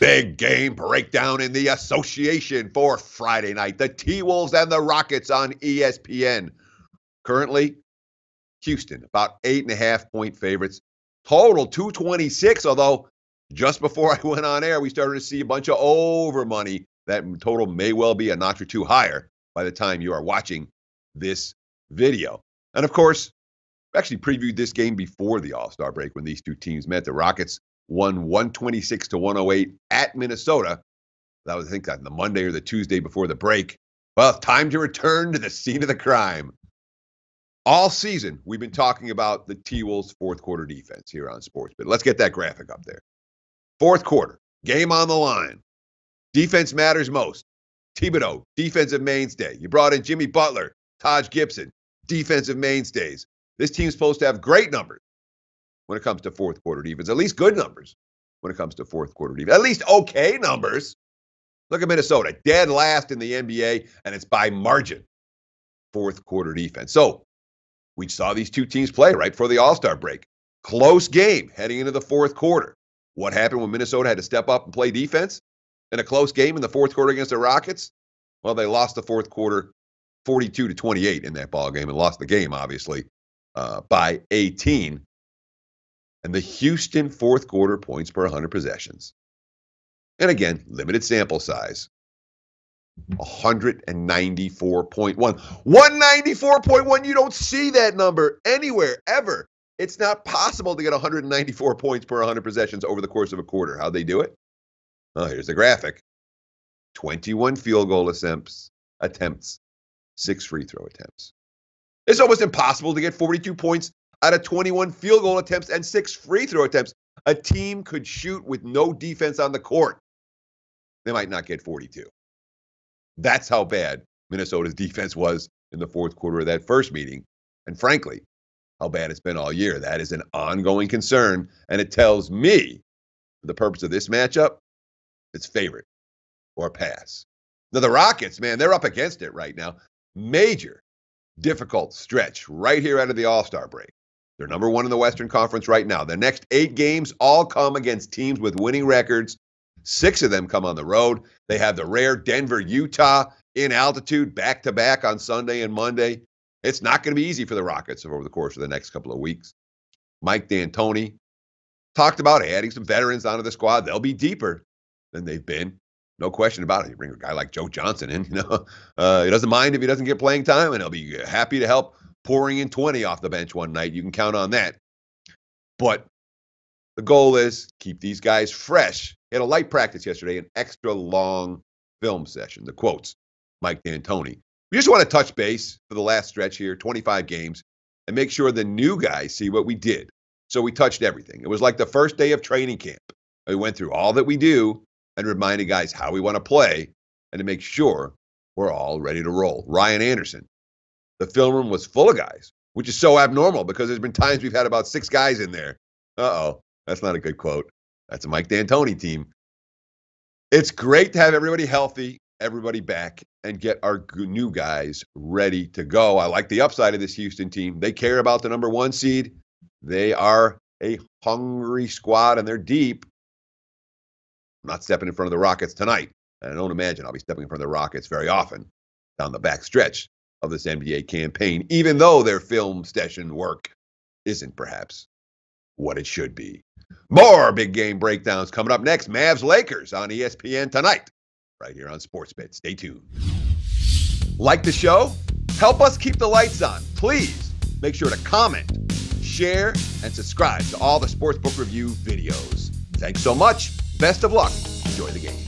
big game breakdown in the association for Friday night. The T-Wolves and the Rockets on ESPN. Currently, Houston, about 8.5-point favorites. Total 226, although just before I went on air, we started to see a bunch of over money. That total may well be a notch or two higher by the time you are watching this video. And of course, we actually previewed this game before the All-Star break when these two teams met. The Rockets won 126-108 at Minnesota. That was, I think, on the Monday or the Tuesday before the break. Well, it's time to return to the scene of the crime. All season, we've been talking about the T-Wolves' fourth quarter defense here on SportsBit. Let's get that graphic up there. Fourth quarter, game on the line. Defense matters most. Thibodeau, defensive mainstay. You brought in Jimmy Butler, Taj Gibson, defensive mainstays. This team's supposed to have great numbers when it comes to fourth quarter defense, at least good numbers when it comes to fourth quarter defense, at least okay numbers. Look at Minnesota, dead last in the NBA, and it's by margin, fourth quarter defense. So we saw these two teams play right before the All-Star break. Close game heading into the fourth quarter. What happened when Minnesota had to step up and play defense in a close game in the fourth quarter against the Rockets? Well, they lost the fourth quarter 42-28 in that ball game and lost the game, obviously, by 18. And the Houston fourth quarter points per 100 possessions. And again, limited sample size. 194.1. 194.1, you don't see that number anywhere, ever. It's not possible to get 194 points per 100 possessions over the course of a quarter. How'd they do it? Oh, here's the graphic. 21 field goal attempts, 6 free throw attempts. It's almost impossible to get 42 points out of 21 field goal attempts and 6 free throw attempts. A team could shoot with no defense on the court. They might not get 42. That's how bad Minnesota's defense was in the fourth quarter of that first meeting. And frankly, how bad it's been all year. That is an ongoing concern. And it tells me, for the purpose of this matchup, it's favorite or pass. Now, the Rockets, man, they're up against it right now. Major, difficult stretch right here out of the All-Star break. They're number one in the Western Conference right now. The next 8 games all come against teams with winning records. 6 of them come on the road. They have the rare Denver, Utah in altitude back-to-back on Sunday and Monday. It's not going to be easy for the Rockets over the course of the next couple of weeks. Mike D'Antoni talked about adding some veterans onto the squad. They'll be deeper than they've been. No question about it. You bring a guy like Joe Johnson in, he doesn't mind if he doesn't get playing time, and he'll be happy to help pouring in 20 off the bench one night. You can count on that. But the goal is keep these guys fresh. He had a light practice yesterday, an extra long film session. The quotes, Mike D'Antoni. We just want to touch base for the last stretch here, 25 games, and make sure the new guys see what we did. So we touched everything. It was like the first day of training camp. We went through all that we do and reminded guys how we want to play and to make sure we're all ready to roll. Ryan Anderson. The film room was full of guys, which is so abnormal because there's been times we've had about 6 guys in there. Uh-oh, that's not a good quote. That's a Mike D'Antoni team. It's great to have everybody healthy, everybody back, and get our new guys ready to go. I like the upside of this Houston team. They care about the number 1 seed. They are a hungry squad, and they're deep. I'm not stepping in front of the Rockets tonight. And I don't imagine I'll be stepping in front of the Rockets very often down the back stretch of this NBA campaign, even though their film session work isn't perhaps what it should be. More big game breakdowns coming up next. Mavs-Lakers on ESPN tonight, right here on SportsBit. Stay tuned. Like the show? Help us keep the lights on. Please make sure to comment, share, and subscribe to all the Sportsbook Review videos. Thanks so much. Best of luck. Enjoy the game.